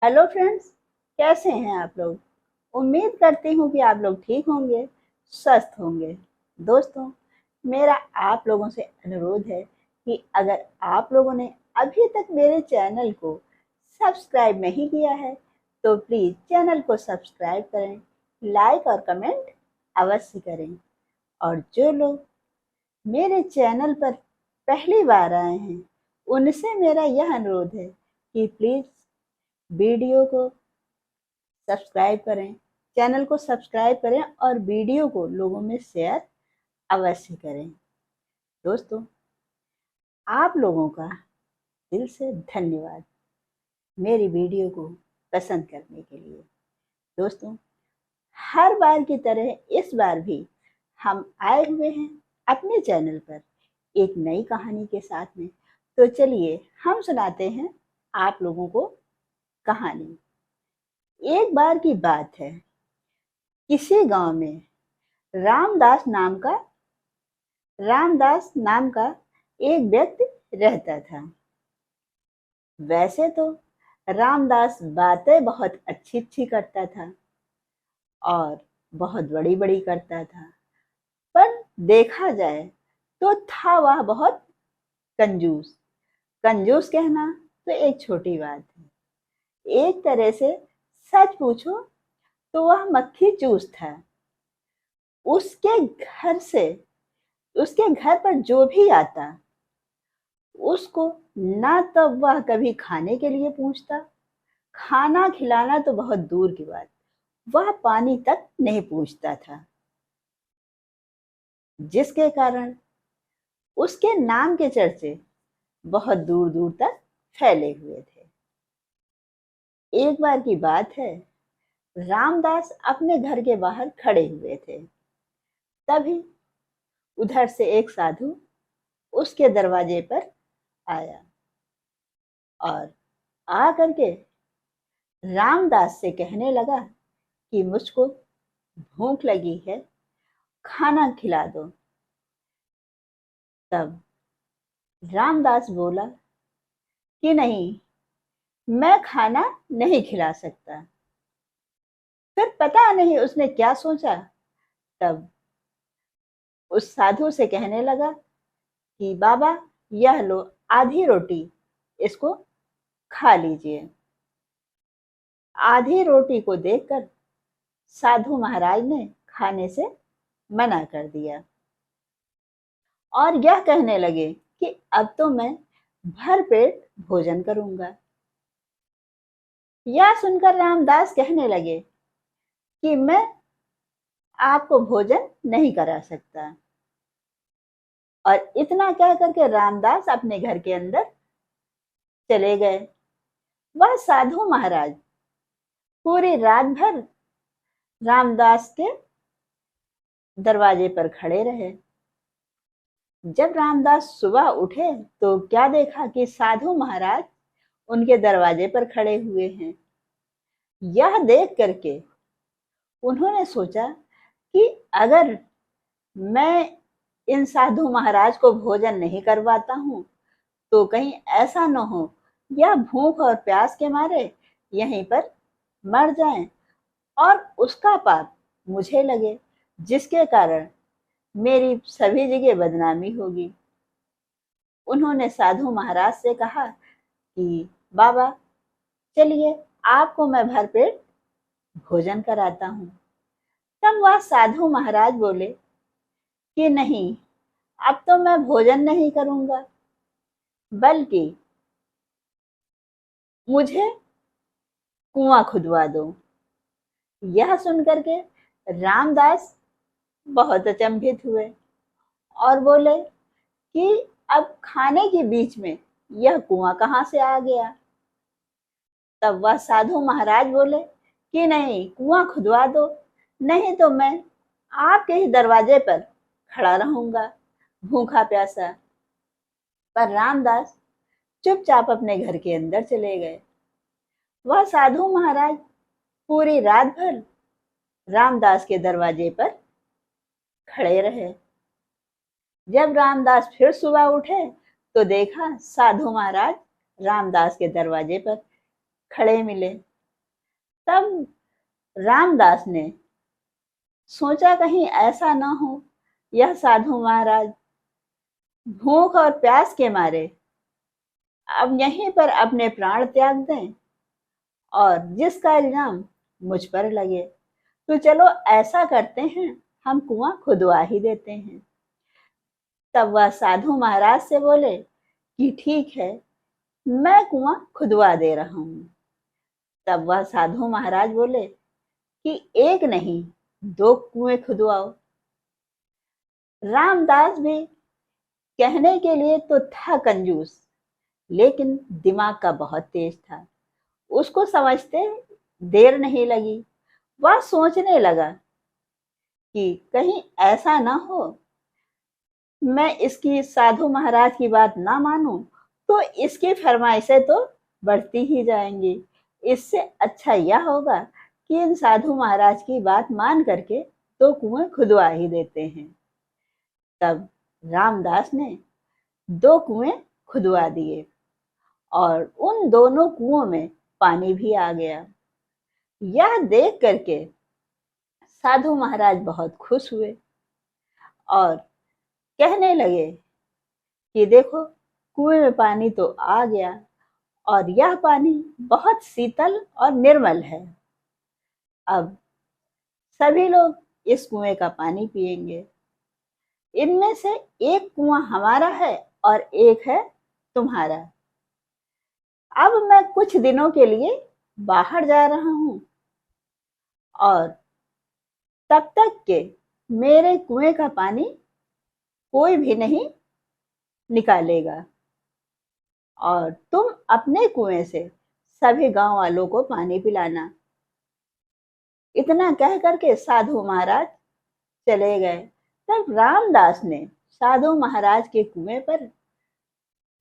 Hello friends, कैसे हैं आप लोग। उम्मीद करती हूँ कि आप लोग ठीक होंगे, स्वस्थ होंगे। दोस्तों, मेरा आप लोगों से अनुरोध है कि अगर आप लोगों ने अभी तक मेरे चैनल को सब्सक्राइब नहीं किया है तो प्लीज़ चैनल को सब्सक्राइब करें, लाइक और कमेंट अवश्य करें। और जो लोग मेरे चैनल पर पहली बार आए हैं उनसे मेरा यह अनुरोध है कि प्लीज़ वीडियो को सब्सक्राइब करें, चैनल को सब्सक्राइब करें और वीडियो को लोगों में शेयर अवश्य करें। दोस्तों, आप लोगों का दिल से धन्यवाद मेरी वीडियो को पसंद करने के लिए। दोस्तों, हर बार की तरह इस बार भी हम आए हुए हैं अपने चैनल पर एक नई कहानी के साथ में। तो चलिए हम सुनाते हैं आप लोगों को कहानी। एक बार की बात है, किसी गांव में रामदास नाम का रामदास नाम का एक व्यक्ति रहता था। वैसे तो रामदास बातें बहुत अच्छी अच्छी करता था और बहुत बड़ी बड़ी करता था, पर देखा जाए तो था वह बहुत कंजूस। कंजूस कहना तो एक छोटी बात है, एक तरह से सच पूछो तो वह मक्खी चूस था। उसके घर से उसके घर पर जो भी आता उसको ना तो वह कभी खाने के लिए पूछता, खाना खिलाना तो बहुत दूर की बात, वह पानी तक नहीं पूछता था। जिसके कारण उसके नाम के चर्चे बहुत दूर दूर तक फैले हुए थे। एक बार की बात है, रामदास अपने घर के बाहर खड़े हुए थे। तभी उधर से एक साधु उसके दरवाजे पर आया और आ करके रामदास से कहने लगा कि मुझको भूख लगी है, खाना खिला दो। तब रामदास बोला कि नहीं, मैं खाना नहीं खिला सकता। फिर पता नहीं उसने क्या सोचा, तब उस साधु से कहने लगा कि बाबा, यह लो आधी रोटी, इसको खा लीजिए। आधी रोटी को देखकर साधु महाराज ने खाने से मना कर दिया और यह कहने लगे कि अब तो मैं भर पेट भोजन करूंगा। यह सुनकर रामदास कहने लगे कि मैं आपको भोजन नहीं करा सकता। और इतना कह करके रामदास अपने घर के अंदर चले गए। वह साधु महाराज पूरी रात भर रामदास के दरवाजे पर खड़े रहे। जब रामदास सुबह उठे तो क्या देखा कि साधु महाराज उनके दरवाजे पर खड़े हुए हैं। यह देख करके उन्होंने सोचा कि अगर मैं इन साधु महाराज को भोजन नहीं करवाता हूँ तो कहीं ऐसा न हो यह भूख और प्यास के मारे यहीं पर मर जाएं और उसका पाप मुझे लगे, जिसके कारण मेरी सभी जगह बदनामी होगी। उन्होंने साधु महाराज से कहा कि बाबा, चलिए आपको मैं भरपेट भोजन कराता हूँ। तब वह साधु महाराज बोले कि नहीं, अब तो मैं भोजन नहीं करूंगा, बल्कि मुझे कुआं खुदवा दो। यह सुनकर के रामदास बहुत अचंभित हुए और बोले कि अब खाने के बीच में यह कुआं कहाँ से आ गया। तब वह साधु महाराज बोले कि नहीं, कुआं खुदवा दो, नहीं तो मैं आपके ही दरवाजे पर खड़ा रहूंगा भूखा प्यासा। पर रामदास चुपचाप अपने घर के अंदर चले गए। वह साधु महाराज पूरी रात भर रामदास के दरवाजे पर खड़े रहे। जब रामदास फिर सुबह उठे तो देखा साधु महाराज रामदास के दरवाजे पर खड़े मिले। तब रामदास ने सोचा कहीं ऐसा ना हो यह साधु महाराज भूख और प्यास के मारे अब यहीं पर अपने प्राण त्याग दें और जिसका इल्जाम मुझ पर लगे, तो चलो ऐसा करते हैं, हम कुआं खुदवा ही देते हैं। तब वह साधु महाराज से बोले कि ठीक है, मैं कुआं खुदवा दे रहा हूं। तब वह साधु महाराज बोले कि एक नहीं 2 कुएं खुदवाओ। रामदास भी कहने के लिए तो था कंजूस, लेकिन दिमाग का बहुत तेज था। उसको समझते देर नहीं लगी। वह सोचने लगा कि कहीं ऐसा ना हो मैं इसकी साधु महाराज की बात ना मानूं तो इसकी फरमाइशें तो बढ़ती ही जाएंगी। इससे अच्छा यह होगा कि इन साधु महाराज की बात मान करके 2 कुएं खुदवा ही देते हैं। तब रामदास ने 2 कुएं खुदवा दिए और उन दोनों कुओं में पानी भी आ गया। यह देख करके साधु महाराज बहुत खुश हुए और कहने लगे कि देखो, कुएं में पानी तो आ गया और यह पानी बहुत शीतल और निर्मल है। अब सभी लोग इस कुएं का पानी पिएंगे। इनमें से एक कुआं हमारा है और एक है तुम्हारा। अब मैं कुछ दिनों के लिए बाहर जा रहा हूं और तब तक के मेरे कुएं का पानी कोई भी नहीं निकालेगा और तुम अपने कुएं से सभी गांव वालों को पानी पिलाना। इतना कह करके साधु महाराज चले गए। तब रामदास ने साधु महाराज के कुएं पर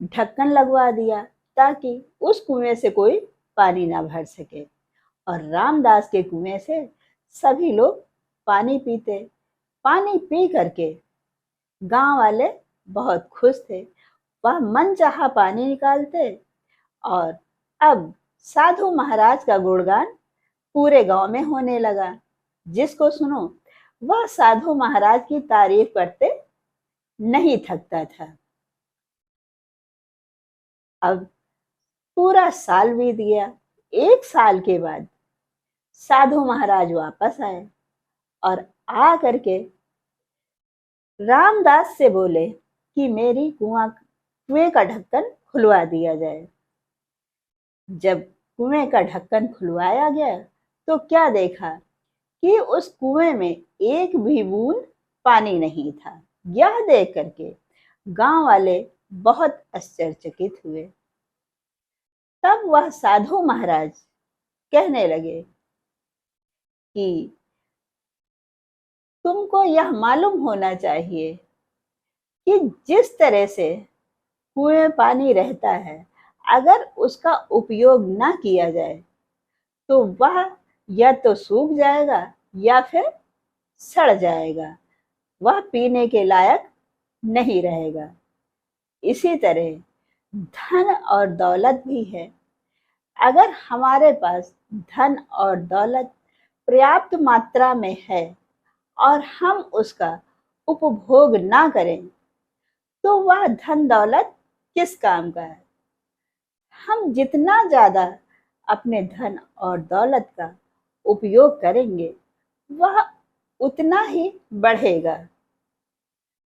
ढक्कन लगवा दिया ताकि उस कुएं से कोई पानी ना भर सके और रामदास के कुएं से सभी लोग पानी पीते। पानी पी करके गांव वाले बहुत खुश थे। वह मनचाहा पानी निकालते और अब साधु महाराज का गुणगान पूरे गांव में होने लगा। जिसको सुनो वह साधु महाराज की तारीफ करते नहीं थकता था। अब पूरा साल बीत गया। 1 साल के बाद साधु महाराज वापस आए और आ करके रामदास से बोले कि मेरी कुएं का ढक्कन खुलवा दिया जाए। जब कुएं का ढक्कन खुलवाया गया तो क्या देखा कि उस कुएं में एक भी बूंद पानी नहीं था। यह देख करके गांव वाले बहुत आश्चर्यचकित हुए। तब वह साधु महाराज कहने लगे कि तुमको यह मालूम होना चाहिए कि जिस तरह से कुएं में पानी रहता है, अगर उसका उपयोग ना किया जाए तो वह या तो सूख जाएगा या फिर सड़ जाएगा, वह पीने के लायक नहीं रहेगा। इसी तरह धन और दौलत भी है। अगर हमारे पास धन और दौलत पर्याप्त मात्रा में है और हम उसका उपभोग ना करें तो वह धन दौलत किस काम का है। हम जितना ज्यादा अपने धन और दौलत का उपयोग करेंगे वह उतना ही बढ़ेगा,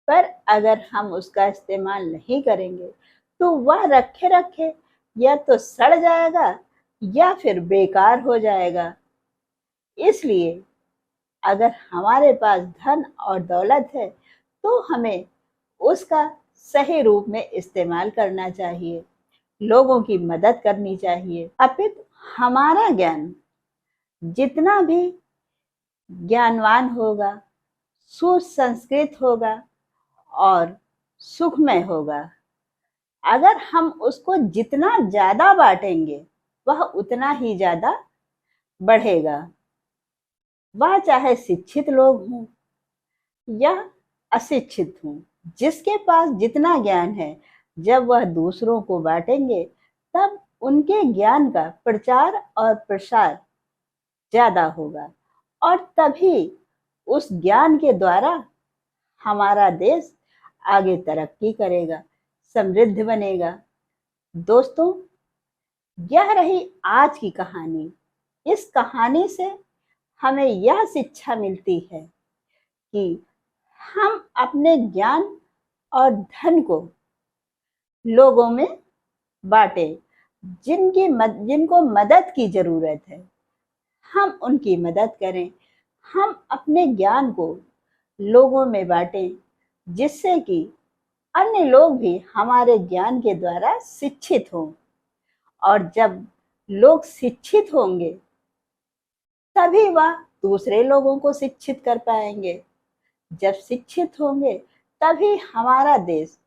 पर अगर हम उसका इस्तेमाल नहीं करेंगे तो वह रखे रखे या तो सड़ जाएगा या फिर बेकार हो जाएगा। इसलिए अगर हमारे पास धन और दौलत है तो हमें उसका सही रूप में इस्तेमाल करना चाहिए, लोगों की मदद करनी चाहिए। अपितु हमारा ज्ञान जितना भी ज्ञानवान होगा, सुसंस्कृत होगा और सुखमय होगा, अगर हम उसको जितना ज्यादा बांटेंगे वह उतना ही ज्यादा बढ़ेगा। वह चाहे शिक्षित लोग हों या अशिक्षित हों, जिसके पास जितना ज्ञान है, जब वह दूसरों को बांटेंगे तब उनके ज्ञान का प्रचार और प्रसार ज्यादा होगा और तभी उस ज्ञान के द्वारा हमारा देश आगे तरक्की करेगा, समृद्ध बनेगा। दोस्तों, यह रही आज की कहानी। इस कहानी से हमें यह शिक्षा मिलती है कि हम अपने ज्ञान और धन को लोगों में बांटें। जिनको मदद की जरूरत है, हम उनकी मदद करें। हम अपने ज्ञान को लोगों में बांटें, जिससे कि अन्य लोग भी हमारे ज्ञान के द्वारा शिक्षित हों। और जब लोग शिक्षित होंगे, तभी वह दूसरे लोगों को शिक्षित कर पाएंगे। जब शिक्षित होंगे, तभी हमारा देश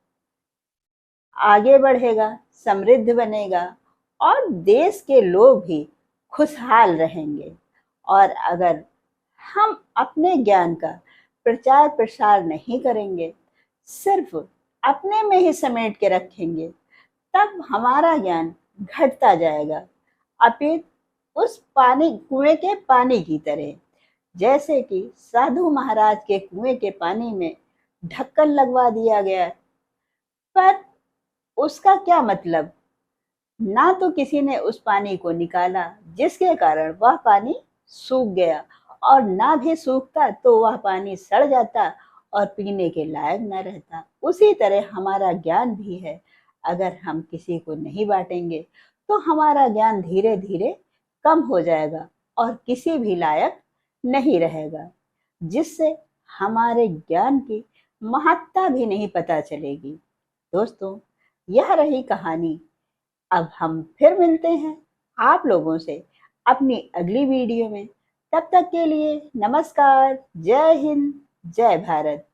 आगे बढ़ेगा, समृद्ध बनेगा और देश के लोग भी खुशहाल रहेंगे। और अगर हम अपने ज्ञान का प्रचार प्रसार नहीं करेंगे, सिर्फ अपने में ही समेट के रखेंगे, तब हमारा ज्ञान घटता जाएगा, अपितु उस कुएं के पानी की तरह। जैसे कि साधु महाराज के कुएं के पानी में ढक्कन लगवा दिया गया, पर उसका क्या मतलब? ना तो किसी ने उस पानी को निकाला, जिसके कारण वह पानी सूख गया, और ना भी सूखता तो वह पानी सड़ जाता और पीने के लायक न रहता। उसी तरह हमारा ज्ञान भी है। अगर हम किसी को नहीं बांटेंगे, तो हमारा ज्ञान धीरे धीरे कम हो जाएगा और किसी भी लायक नहीं रहेगा, जिससे हमारे ज्ञान की महत्ता भी नहीं पता चलेगी। दोस्तों, यह रही कहानी। अब हम फिर मिलते हैं आप लोगों से अपनी अगली वीडियो में। तब तक के लिए नमस्कार। जय हिंद, जय भारत।